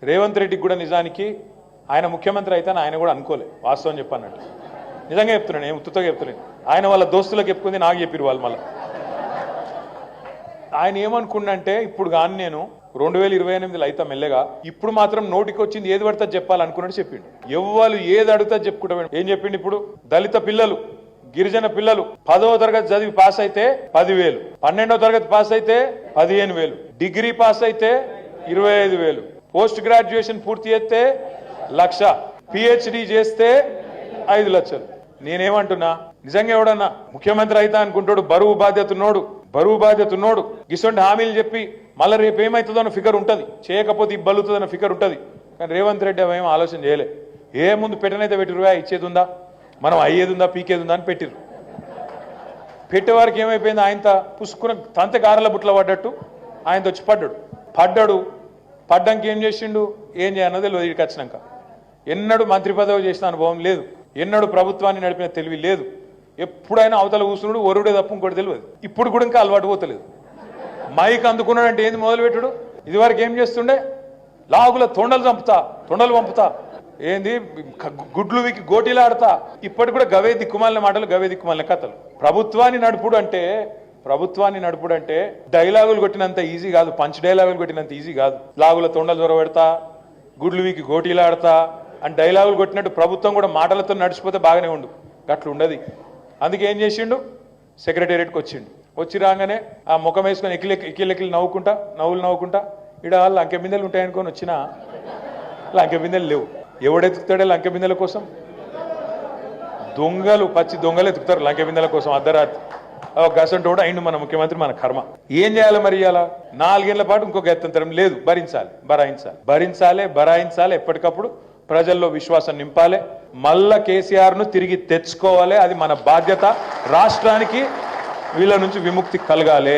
రేవంత్ రెడ్డికి కూడా నిజానికి ఆయన ముఖ్యమంత్రి అయితే ఆయన కూడా అనుకోలే, వాస్తవం చెప్పానంటే నిజంగా చెప్తున్నాను, ఏం ఉత్తుగా చెప్తున్నాను. ఆయన వాళ్ళ దోస్తులకు చెప్పుకుంది నాకు చెప్పిరు వాళ్ళు. మళ్ళీ ఆయన ఏమనుకున్నంటే ఇప్పుడు కానీ నేను 2028లో అయితే మెల్లగా ఇప్పుడు మాత్రం నోటికి వచ్చింది ఏది పడితే చెప్పాలనుకున్నట్టు చెప్పిండు. ఎవ్వరు ఏది అడుగుతా చెప్పుకుంటా. ఏం చెప్పిండు? ఇప్పుడు దళిత పిల్లలు, గిరిజన పిల్లలు 10వ తరగతి చదివి పాస్ అయితే 10,000, 12వ తరగతి పాస్ అయితే 15,000, డిగ్రీ పాస్ అయితే 25,000, పోస్ట్ గ్రాడ్యుయేషన్ పూర్తి చేస్తే 1,00,000, పిహెచ్డి చేస్తే 5 లక్షలు. నేనేమంటున్నా, నిజంగా ఎవడన్నా ముఖ్యమంత్రి అయితే అనుకుంటాడు బరువు బాధ్యత ఉన్నోడు గిసొంటి హామీలు చెప్పి మళ్ళీ రేపు ఏమవుతుందో అన్న ఫిగర్ ఉంటుంది, చేయకపోతే ఇబ్బలుతుందన్న ఫిగర్ ఉంటుంది. కానీ రేవంత్ రెడ్డి అవేం ఆలోచన చేయలే. ఏ ముందు పెట్టనైతే పెట్టిరువా, ఇచ్చేది ఉందా, మనం అయ్యేది ఉందా, పీకేది ఉందా అని పెట్టిరు. పెట్టేవారికి ఏమైపోయింది, ఆయనతో పుసుకున్న తంత గారెల బుట్ల పడ్డట్టు ఆయనతో వచ్చి పడ్డానికి ఏం చేసిండు, ఏం చేయన్నది తెలియదు. వీడికి వచ్చినాక ఎన్నడూ మంత్రి పదవి చేసిన అనుభవం లేదు, ఎన్నడూ ప్రభుత్వాన్ని నడిపిన తెలివి లేదు. ఎప్పుడైనా అవతల కూర్చున్నాడు ఒరుడే తప్ప ఇంకోటి తెలియదు. ఇప్పుడు కూడా ఇంకా అలవాటు పోతలేదు. మైక్ అందుకున్నాడంటే ఏంది మొదలుపెట్టుడు. ఇదివరకు ఏం చేస్తుండే, లాగుల తొండలు పంపుతా, ఏంది గుడ్లు వీకి గోటీలు ఆడతా. ఇప్పటి కూడా గవే దిక్కుమాలిన మాటలు, గవే దిక్కుమాలిన కథలు. ప్రభుత్వాన్ని నడుపుడు అంటే డైలాగులు కొట్టినంత ఈజీ కాదు, పంచ్ డైలాగులు కొట్టినంత ఈజీ కాదు. లాగుల తొండలు దొరబెడతా, గుడ్లు వీకి గోటీలు ఆడతా అని డైలాగులు కొట్టినట్టు ప్రభుత్వం కూడా మాటలతో నడిచిపోతే బాగానే ఉండు. అట్లా ఉండదు. అందుకే ఏం చేసిండు, సెక్రటేరియట్కి వచ్చిండు. వచ్చి రాగానే ఆ ముఖం వేసుకొని ఎక్కిలెక్కిలు నవ్వుకుంటా ఇక్కడ లంకె బిందెలు ఉంటాయనుకొని వచ్చినా లంకె బిందెలు లేవు. ఎవడెత్తుతాడే లంకె బిందెల కోసం? పచ్చి దొంగలు ఎత్తుకుతారు లంకె బిందెల కోసం అర్ధరాత్రి. గసంటో కూడా అయిండు మన ముఖ్యమంత్రి, మన కర్మ. ఏం చేయాలి మరి? ఇవాళ 4 ఏళ్ల పాటు ఇంకొక ఎత్తంతరం లేదు. భరాయించాలి. ఎప్పటికప్పుడు ప్రజల్లో విశ్వాసం నింపాలి. మళ్ళా కేసీఆర్ను తిరిగి తెచ్చుకోవాలి. అది మన బాధ్యత. రాష్ట్రానికి వీళ్ళ నుంచి విముక్తి కలగాలి.